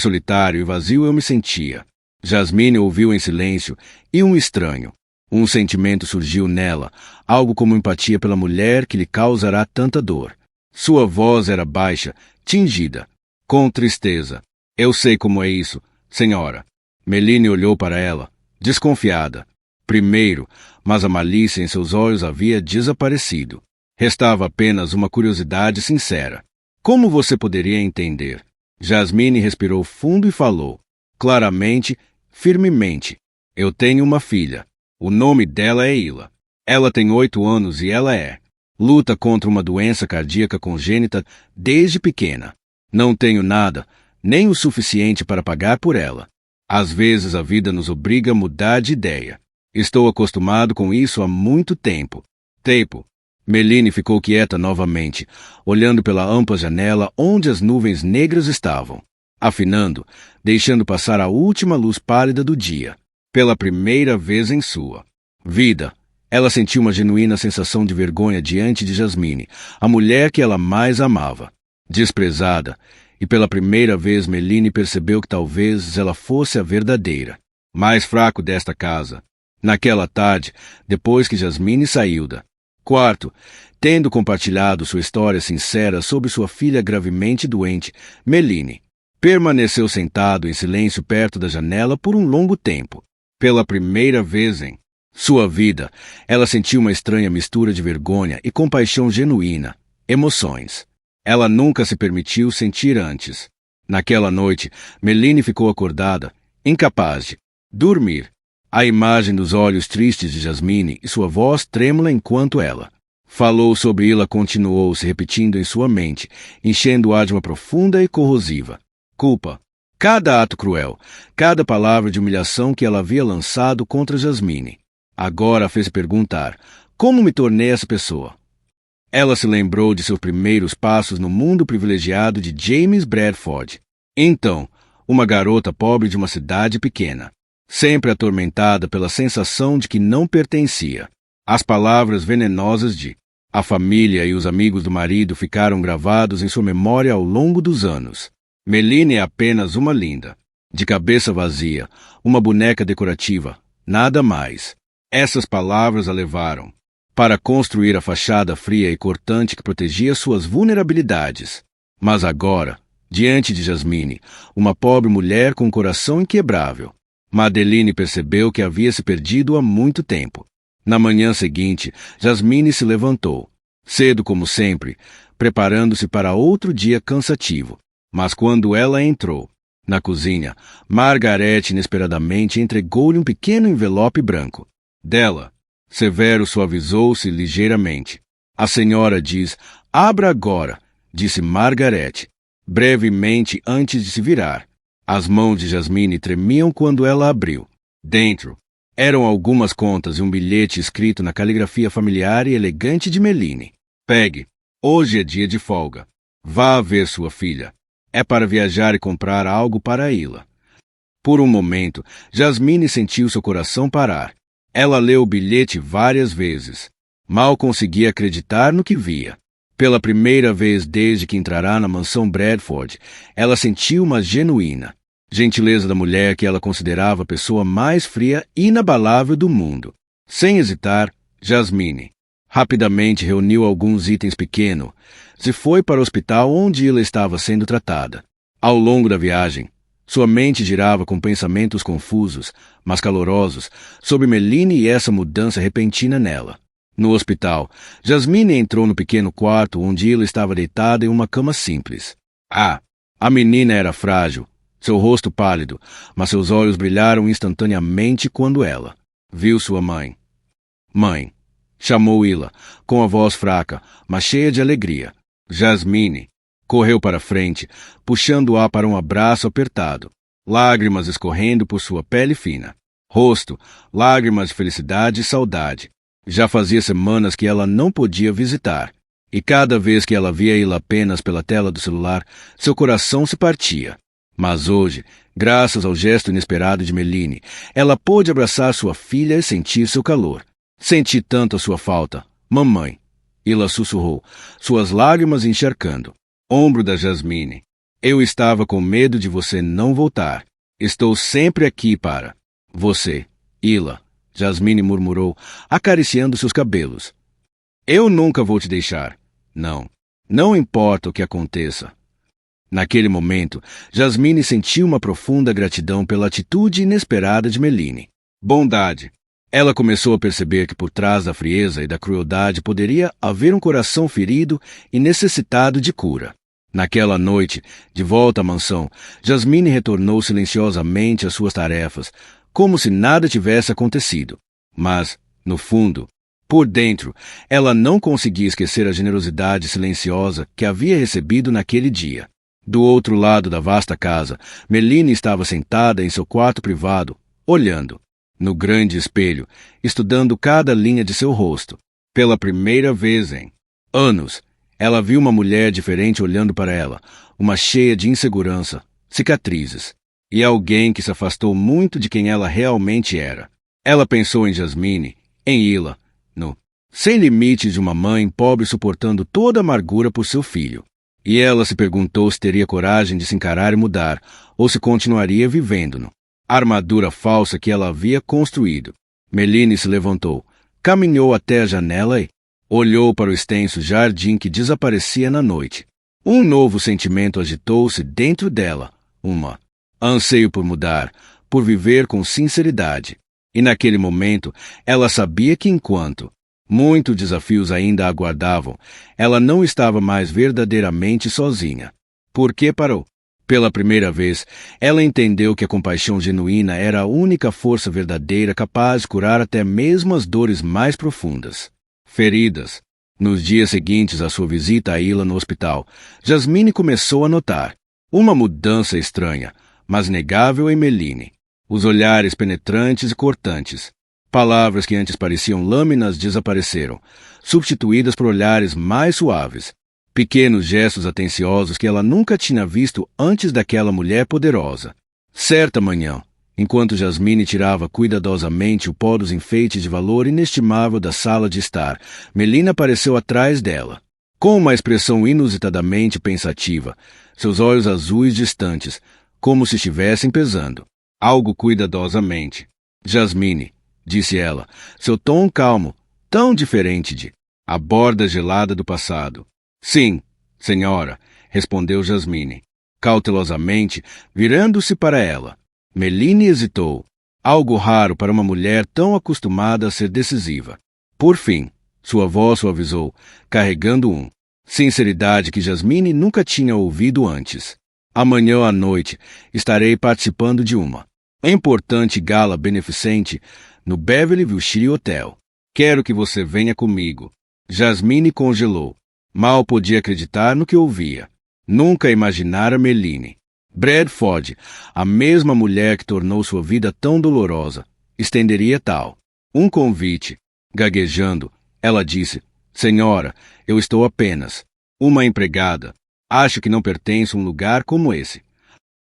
solitário e vazio eu me sentia. Jasmine ouviu em silêncio e um estranho. Um sentimento surgiu nela, algo como empatia pela mulher que lhe causará tanta dor. Sua voz era baixa, tingida, com tristeza. Eu sei como é isso, senhora. Meline olhou para ela, desconfiada. Primeiro, mas a malícia em seus olhos havia desaparecido. Restava apenas uma curiosidade sincera. Como você poderia entender? Jasmine respirou fundo e falou, claramente, firmemente. Eu tenho uma filha. O nome dela é Ila. Ela tem 8 anos e ela luta contra uma doença cardíaca congênita desde pequena. Não tenho nada, nem o suficiente para pagar por ela. Às vezes a vida nos obriga a mudar de ideia. Estou acostumado com isso há muito tempo. Meline ficou quieta novamente, olhando pela ampla janela onde as nuvens negras estavam, afinando, deixando passar a última luz pálida do dia. Pela primeira vez em sua vida, ela sentiu uma genuína sensação de vergonha diante de Jasmine, a mulher que ela mais amava. Desprezada, e pela primeira vez Meline percebeu que talvez ela fosse a verdadeira, mais fraco desta casa. Naquela tarde, depois que Jasmine saiu da quarto, tendo compartilhado sua história sincera sobre sua filha gravemente doente, Meline permaneceu sentado em silêncio perto da janela por um longo tempo. Pela primeira vez em sua vida, ela sentiu uma estranha mistura de vergonha e compaixão genuína, emoções. Ela nunca se permitiu sentir antes. Naquela noite, Meline ficou acordada, incapaz de dormir. A imagem dos olhos tristes de Jasmine e sua voz trêmula enquanto ela falou sobre Ila continuou se repetindo em sua mente, enchendo-a de uma profunda e corrosiva culpa. Cada ato cruel, cada palavra de humilhação que ela havia lançado contra Jasmine, agora a fez perguntar: como me tornei essa pessoa? Ela se lembrou de seus primeiros passos no mundo privilegiado de James Bradford. Então, uma garota pobre de uma cidade pequena, sempre atormentada pela sensação de que não pertencia. As palavras venenosas de a família e os amigos do marido ficaram gravados em sua memória ao longo dos anos. Meline é apenas uma linda, de cabeça vazia, uma boneca decorativa, nada mais. Essas palavras a levaram para construir a fachada fria e cortante que protegia suas vulnerabilidades. Mas agora, diante de Jasmine, uma pobre mulher com um coração inquebrável, Madeline percebeu que havia se perdido há muito tempo. Na manhã seguinte, Jasmine se levantou, cedo como sempre, preparando-se para outro dia cansativo. Mas quando ela entrou na cozinha, Margaret inesperadamente entregou-lhe um pequeno envelope branco. Dela, Severo suavizou-se ligeiramente. A senhora diz: abra agora, disse Margaret, brevemente antes de se virar. As mãos de Jasmine tremiam quando ela abriu. Dentro eram algumas contas e um bilhete escrito na caligrafia familiar e elegante de Meline. Pegue, hoje é dia de folga. Vá ver sua filha. É para viajar e comprar algo para Ila. Por um momento, Jasmine sentiu seu coração parar. Ela leu o bilhete várias vezes. Mal conseguia acreditar no que via. Pela primeira vez desde que entrará na mansão Bradford, ela sentiu uma genuína gentileza da mulher que ela considerava a pessoa mais fria e inabalável do mundo. Sem hesitar, Jasmine rapidamente reuniu alguns itens pequenos e foi para o hospital onde ela estava sendo tratada. Ao longo da viagem, sua mente girava com pensamentos confusos, mas calorosos, sobre Meline e essa mudança repentina nela. No hospital, Jasmine entrou no pequeno quarto onde ela estava deitada em uma cama simples. A menina era frágil, seu rosto pálido, mas seus olhos brilharam instantaneamente quando ela viu sua mãe. Mãe, chamou Ila, com a voz fraca, mas cheia de alegria. Jasmine correu para frente, puxando-a para um abraço apertado, lágrimas escorrendo por sua pele fina. Rosto, lágrimas de felicidade e saudade. Já fazia semanas que ela não podia visitar, e cada vez que ela via Ila apenas pela tela do celular, seu coração se partia. Mas hoje, graças ao gesto inesperado de Meline, ela pôde abraçar sua filha e sentir seu calor. Senti tanto a sua falta, mamãe. Ila sussurrou, suas lágrimas encharcando. Ombro da Jasmine. Eu estava com medo de você não voltar. Estou sempre aqui para você, Ila. Jasmine murmurou, acariciando seus cabelos. Eu nunca vou te deixar. Não. Não importa o que aconteça. Naquele momento, Jasmine sentiu uma profunda gratidão pela atitude inesperada de Meline. Bondade. Ela começou a perceber que por trás da frieza e da crueldade poderia haver um coração ferido e necessitado de cura. Naquela noite, de volta à mansão, Jasmine retornou silenciosamente às suas tarefas, como se nada tivesse acontecido. Mas, no fundo, por dentro, ela não conseguia esquecer a generosidade silenciosa que havia recebido naquele dia. Do outro lado da vasta casa, Meline estava sentada em seu quarto privado, olhando, no grande espelho, estudando cada linha de seu rosto. Pela primeira vez em anos, ela viu uma mulher diferente olhando para ela, uma cheia de insegurança, cicatrizes, e alguém que se afastou muito de quem ela realmente era. Ela pensou em Jasmine, em Hila, no sem limites de uma mãe pobre suportando toda a amargura por seu filho. E ela se perguntou se teria coragem de se encarar e mudar, ou se continuaria vivendo no armadura falsa que ela havia construído. Meline se levantou, caminhou até a janela e olhou para o extenso jardim que desaparecia na noite. Um novo sentimento agitou-se dentro dela, anseio por mudar, por viver com sinceridade. E naquele momento, ela sabia que enquanto muitos desafios ainda a aguardavam, ela não estava mais verdadeiramente sozinha. Porque parou. Pela primeira vez, ela entendeu que a compaixão genuína era a única força verdadeira capaz de curar até mesmo as dores mais profundas. Feridas. Nos dias seguintes à sua visita a Hila no hospital, Jasmine começou a notar uma mudança estranha, mas negável em Meline. Os olhares penetrantes e cortantes. Palavras que antes pareciam lâminas desapareceram, substituídas por olhares mais suaves. Pequenos gestos atenciosos que ela nunca tinha visto antes daquela mulher poderosa. Certa manhã, enquanto Jasmine tirava cuidadosamente o pó dos enfeites de valor inestimável da sala de estar, Meline apareceu atrás dela. Com uma expressão inusitadamente pensativa, seus olhos azuis distantes, como se estivessem pesando algo cuidadosamente. Jasmine, disse ela, seu tom calmo, tão diferente de a borda gelada do passado. Sim, senhora, respondeu Jasmine, cautelosamente, virando-se para ela. Meline hesitou, algo raro para uma mulher tão acostumada a ser decisiva. Por fim, sua voz suavizou, carregando sinceridade que Jasmine nunca tinha ouvido antes. Amanhã à noite estarei participando de uma importante gala beneficente no Beverly Wilshire Hotel. Quero que você venha comigo. Jasmine congelou. Mal podia acreditar no que ouvia. Nunca imaginara Meline. Bradford, a mesma mulher que tornou sua vida tão dolorosa, estenderia tal convite. Gaguejando, ela disse, senhora, eu estou apenas uma empregada. Acho que não pertenço a um lugar como esse.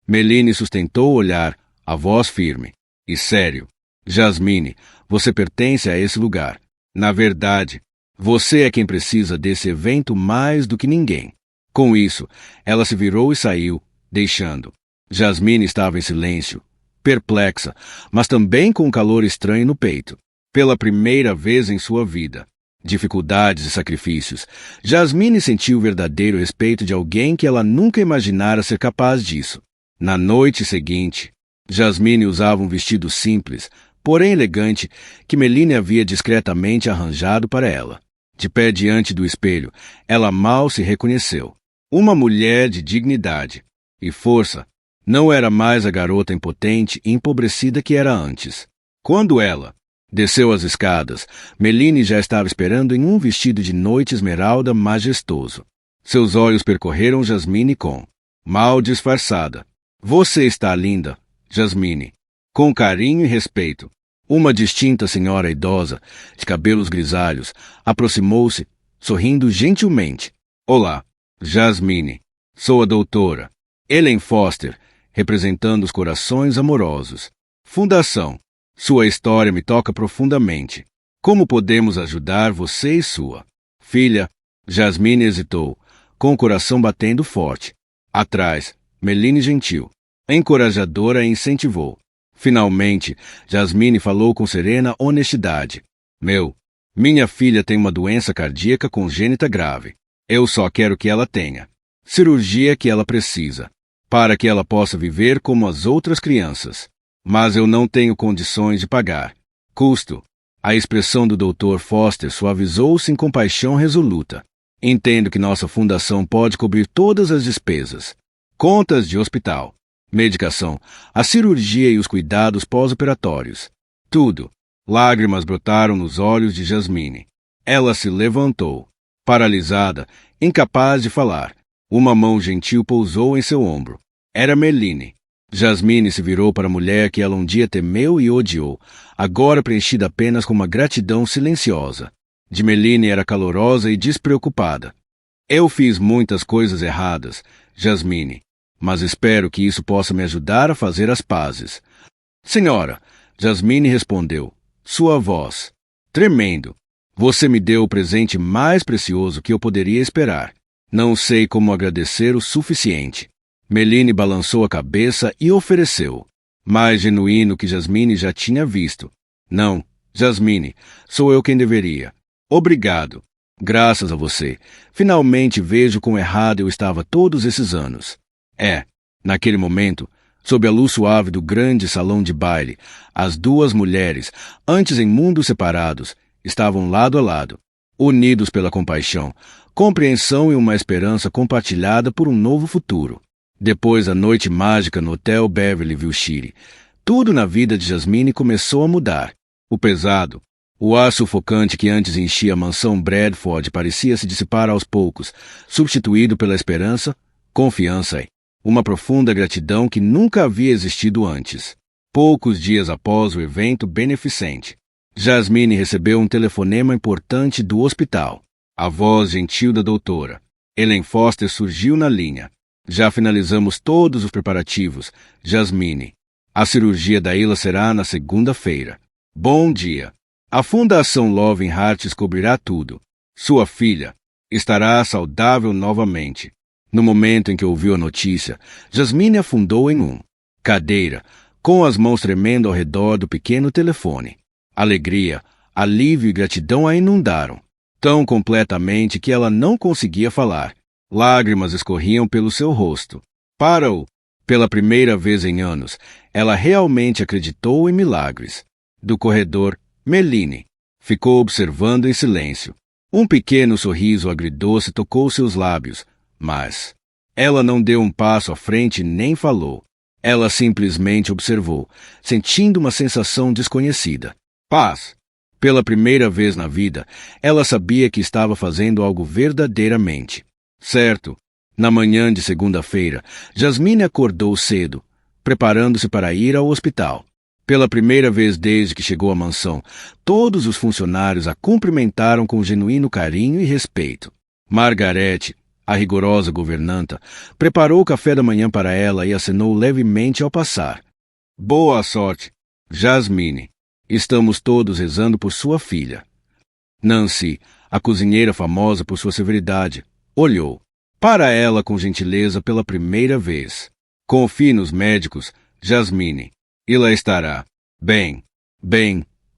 Meline sustentou o olhar, a voz firme e sério. Jasmine, você pertence a esse lugar. Na verdade, você é quem precisa desse evento mais do que ninguém. Com isso, ela se virou e saiu, deixando. Jasmine estava em silêncio, perplexa, mas também com um calor estranho no peito. Pela primeira vez em sua vida. Dificuldades e sacrifícios. Jasmine sentiu o verdadeiro respeito de alguém que ela nunca imaginara ser capaz disso. Na noite seguinte, Jasmine usava um vestido simples, porém elegante, que Meline havia discretamente arranjado para ela. De pé diante do espelho, ela mal se reconheceu. Uma mulher de dignidade e força. Não era mais a garota impotente e empobrecida que era antes. Quando ela desceu as escadas, Meline já estava esperando em um vestido de noite esmeralda majestoso. Seus olhos percorreram Jasmine com mal disfarçada. Você está linda, Jasmine. Com carinho e respeito. Uma distinta senhora idosa, de cabelos grisalhos, aproximou-se, sorrindo gentilmente. Olá, Jasmine. Sou a doutora Ellen Foster, representando os corações amorosos. Fundação. Sua história me toca profundamente. Como podemos ajudar você e sua filha? Jasmine hesitou, com o coração batendo forte. Atrás, Meline gentil, encorajadora e incentivou. Finalmente, Jasmine falou com serena honestidade. Minha filha tem uma doença cardíaca congênita grave. Eu só quero que ela tenha cirurgia que ela precisa, para que ela possa viver como as outras crianças. Mas eu não tenho condições de pagar. Custo. A expressão do Dr. Foster suavizou-se em compaixão resoluta. Entendo que nossa fundação pode cobrir todas as despesas. Contas de hospital, medicação, a cirurgia e os cuidados pós-operatórios. Tudo. Lágrimas brotaram nos olhos de Jasmine. Ela se levantou, paralisada, incapaz de falar. Uma mão gentil pousou em seu ombro. Era Meline. Jasmine se virou para a mulher que ela um dia temeu e odiou, agora preenchida apenas com uma gratidão silenciosa. De Meline era calorosa e despreocupada. Eu fiz muitas coisas erradas, Jasmine, mas espero que isso possa me ajudar a fazer as pazes. Senhora, Jasmine respondeu, sua voz tremendo. Você me deu o presente mais precioso que eu poderia esperar. Não sei como agradecer o suficiente. Meline balançou a cabeça e ofereceu. Mais genuíno que Jasmine já tinha visto. Não, Jasmine, sou eu quem deveria. Obrigado. Graças a você. Finalmente vejo quão errado eu estava todos esses anos. Naquele momento, sob a luz suave do grande salão de baile, as duas mulheres, antes em mundos separados, estavam lado a lado, unidos pela compaixão, compreensão e uma esperança compartilhada por um novo futuro. Depois da noite mágica no Hotel Beverly Wilshire, tudo na vida de Jasmine começou a mudar. O pesado, o ar sufocante que antes enchia a mansão Bradford parecia se dissipar aos poucos, substituído pela esperança, confiança e uma profunda gratidão que nunca havia existido antes. Poucos dias após o evento beneficente, Jasmine recebeu um telefonema importante do hospital. A voz gentil da doutora Ellen Foster surgiu na linha. Já finalizamos todos os preparativos, Jasmine. A cirurgia da Ila será na segunda-feira. Bom dia. A Fundação Loving Hearts cobrirá tudo. Sua filha estará saudável novamente. No momento em que ouviu a notícia, Jasmine afundou em uma cadeira, com as mãos tremendo ao redor do pequeno telefone. Alegria, alívio e gratidão a inundaram, tão completamente que ela não conseguia falar. Lágrimas escorriam pelo seu rosto. Pela primeira vez em anos, ela realmente acreditou em milagres. Do corredor, Meline ficou observando em silêncio. Um pequeno sorriso agridoce tocou seus lábios, mas ela não deu um passo à frente nem falou. Ela simplesmente observou, sentindo uma sensação desconhecida. Paz. Pela primeira vez na vida, ela sabia que estava fazendo algo verdadeiramente certo. Na manhã de segunda-feira, Jasmine acordou cedo, preparando-se para ir ao hospital. Pela primeira vez desde que chegou à mansão, todos os funcionários a cumprimentaram com genuíno carinho e respeito. Margarete, a rigorosa governanta, preparou o café da manhã para ela e acenou levemente ao passar. Boa sorte, Jasmine. Estamos todos rezando por sua filha. Nancy, a cozinheira famosa por sua severidade, olhou para ela com gentileza pela primeira vez. Confie nos médicos, Jasmine. Ela estará bem.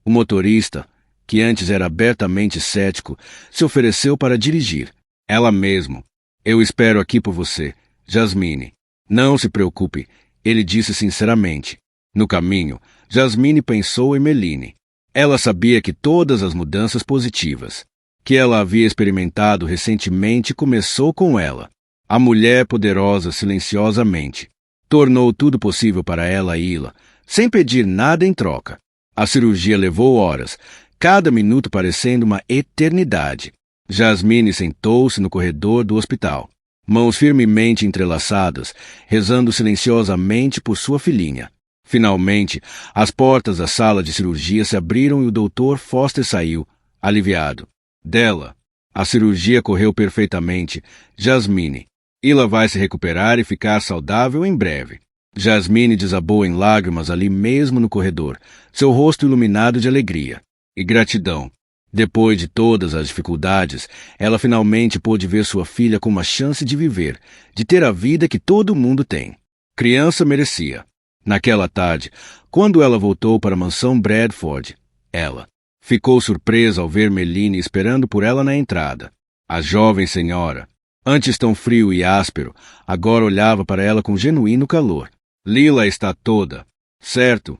O motorista, que antes era abertamente cético, se ofereceu para dirigir. Ela mesmo. Eu espero aqui por você, Jasmine. Não se preocupe, ele disse sinceramente. No caminho, Jasmine pensou em Meline. Ela sabia que todas as mudanças positivas que ela havia experimentado recentemente começou com ela. A mulher poderosa silenciosamente tornou tudo possível para ela e Ila, sem pedir nada em troca. A cirurgia levou horas, cada minuto parecendo uma eternidade. Jasmine sentou-se no corredor do hospital, mãos firmemente entrelaçadas, rezando silenciosamente por sua filhinha. Finalmente, as portas da sala de cirurgia se abriram e o Dr. Foster saiu, aliviado. Dela, a cirurgia correu perfeitamente, Jasmine. Ila vai se recuperar e ficar saudável em breve. Jasmine desabou em lágrimas ali mesmo no corredor, seu rosto iluminado de alegria e gratidão. Depois de todas as dificuldades, ela finalmente pôde ver sua filha com uma chance de viver, de ter a vida que todo mundo tem. Criança merecia. Naquela tarde, quando ela voltou para a mansão Bradford, ela ficou surpresa ao ver Meline esperando por ela na entrada. A jovem senhora, antes tão frio e áspero, agora olhava para ela com genuíno calor. Lila está toda certo?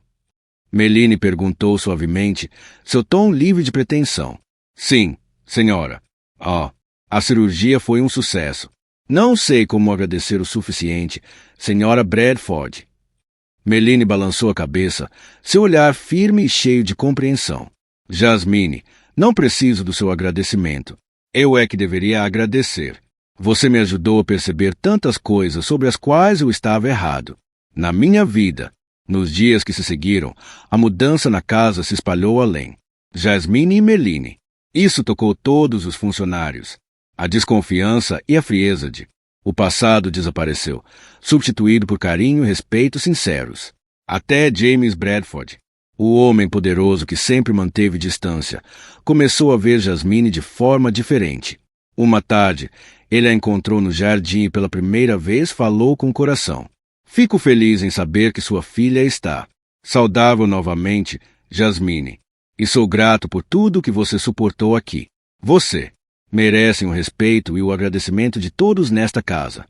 Meline perguntou suavemente, seu tom livre de pretensão. Sim, senhora. A cirurgia foi um sucesso. Não sei como agradecer o suficiente, senhora Bradford. Meline balançou a cabeça, seu olhar firme e cheio de compreensão. Jasmine, não preciso do seu agradecimento. Eu é que deveria agradecer. Você me ajudou a perceber tantas coisas sobre as quais eu estava errado. Na minha vida, nos dias que se seguiram, a mudança na casa se espalhou além. Jasmine e Meline. Isso tocou todos os funcionários. A desconfiança e a frieza de o passado desapareceu, substituído por carinho e respeito sinceros. Até James Bradford, o homem poderoso que sempre manteve distância, começou a ver Jasmine de forma diferente. Uma tarde, ele a encontrou no jardim e pela primeira vez falou com o coração. Fico feliz em saber que sua filha está saudável novamente, Jasmine, e sou grato por tudo que você suportou aqui. Você merece o respeito e o agradecimento de todos nesta casa.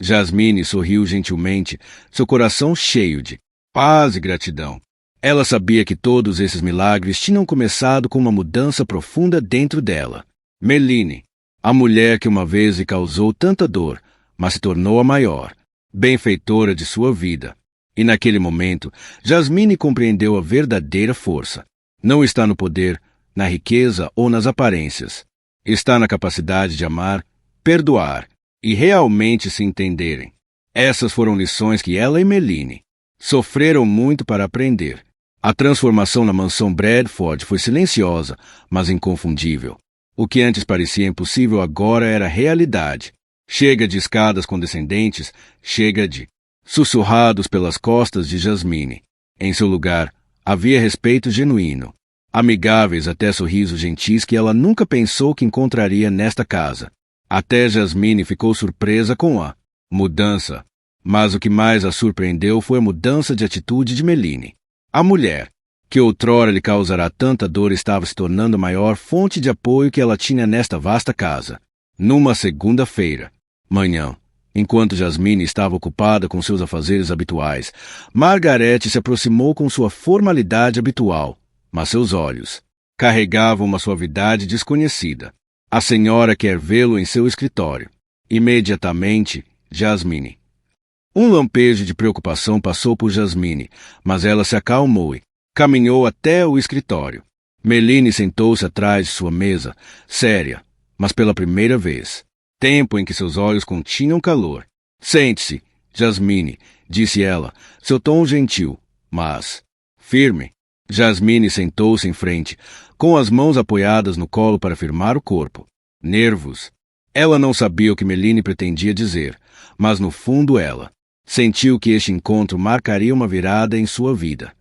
Jasmine sorriu gentilmente, seu coração cheio de paz e gratidão. Ela sabia que todos esses milagres tinham começado com uma mudança profunda dentro dela. Meline, a mulher que uma vez lhe causou tanta dor, mas se tornou a maior benfeitora de sua vida. E naquele momento, Jasmine compreendeu a verdadeira força. Não está no poder, na riqueza ou nas aparências. Está na capacidade de amar, perdoar e realmente se entenderem. Essas foram lições que ela e Meline sofreram muito para aprender. A transformação na mansão Bradford foi silenciosa, mas inconfundível. O que antes parecia impossível agora era realidade. Chega de escadas condescendentes, chega de sussurrados pelas costas de Jasmine. Em seu lugar, havia respeito genuíno, amigáveis até sorrisos gentis que ela nunca pensou que encontraria nesta casa. Até Jasmine ficou surpresa com a mudança. Mas o que mais a surpreendeu foi a mudança de atitude de Meline. A mulher, que outrora lhe causara tanta dor, estava se tornando a maior fonte de apoio que ela tinha nesta vasta casa. Numa segunda-feira, manhã, enquanto Jasmine estava ocupada com seus afazeres habituais, Margaret se aproximou com sua formalidade habitual, mas seus olhos carregavam uma suavidade desconhecida. A senhora quer vê-lo em seu escritório. Imediatamente, Jasmine. Um lampejo de preocupação passou por Jasmine, mas ela se acalmou e caminhou até o escritório. Meline sentou-se atrás de sua mesa, séria, mas pela primeira vez. Tempo em que seus olhos continham calor. Sente-se, Jasmine, disse ela, seu tom gentil, mas firme. Jasmine sentou-se em frente, com as mãos apoiadas no colo para firmar o corpo. Nervos. Ela não sabia o que Meline pretendia dizer, mas no fundo ela sentiu que este encontro marcaria uma virada em sua vida.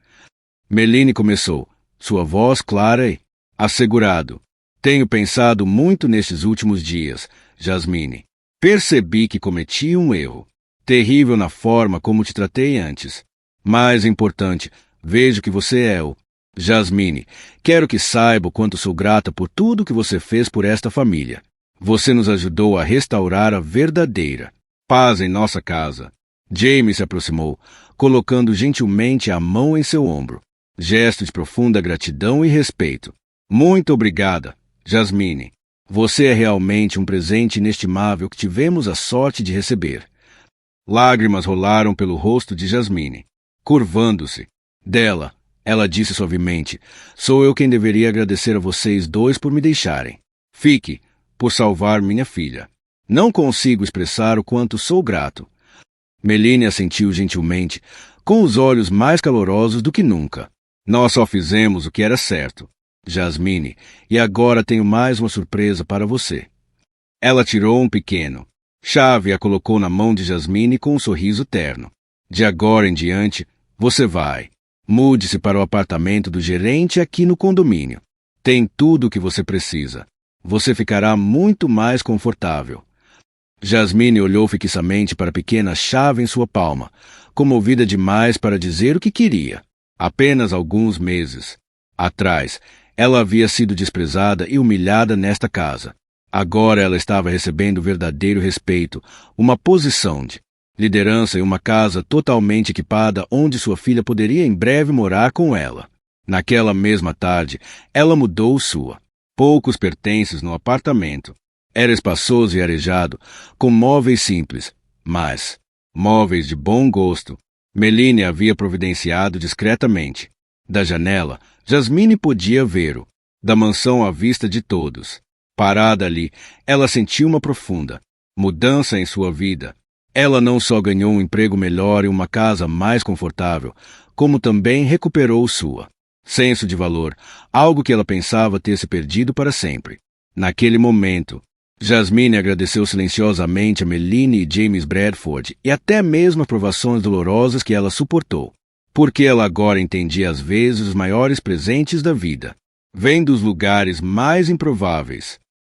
Meline começou, sua voz clara e assegurado. Tenho pensado muito nestes últimos dias, Jasmine. Percebi que cometi um erro terrível na forma como te tratei antes. Mais importante, vejo que você é o Jasmine. Quero que saiba o quanto sou grata por tudo que você fez por esta família. Você nos ajudou a restaurar a verdadeira paz em nossa casa. James se aproximou, colocando gentilmente a mão em seu ombro. Gesto de profunda gratidão e respeito. Muito obrigada, Jasmine. Você é realmente um presente inestimável que tivemos a sorte de receber. Lágrimas rolaram pelo rosto de Jasmine. Curvando-se dela, ela disse suavemente, sou eu quem deveria agradecer a vocês dois por me deixarem. Fique, por salvar minha filha. Não consigo expressar o quanto sou grato. Meline assentiu gentilmente, com os olhos mais calorosos do que nunca. Nós só fizemos o que era certo, Jasmine, e agora tenho mais uma surpresa para você. Ela tirou um pequeno chave e a colocou na mão de Jasmine com um sorriso terno. De agora em diante, você vai. Mude-se para o apartamento do gerente aqui no condomínio. Tem tudo o que você precisa. Você ficará muito mais confortável. Jasmine olhou fixamente para a pequena chave em sua palma, comovida demais para dizer o que queria. Apenas alguns meses atrás, ela havia sido desprezada e humilhada nesta casa. Agora ela estava recebendo verdadeiro respeito, uma posição de liderança e uma casa totalmente equipada onde sua filha poderia em breve morar com ela. Naquela mesma tarde, ela mudou sua poucos pertences no apartamento. Era espaçoso e arejado, com móveis simples, mas móveis de bom gosto. Meline havia providenciado discretamente. Da janela, Jasmine podia ver-o, da mansão à vista de todos. Parada ali, ela sentiu uma profunda mudança em sua vida. Ela não só ganhou um emprego melhor e uma casa mais confortável, como também recuperou sua senso de valor, algo que ela pensava ter se perdido para sempre. Naquele momento, Jasmine agradeceu silenciosamente a Meline e James Bradford e até mesmo as provações dolorosas que ela suportou, porque ela agora entendia às vezes os maiores presentes da vida vêm dos lugares mais improváveis.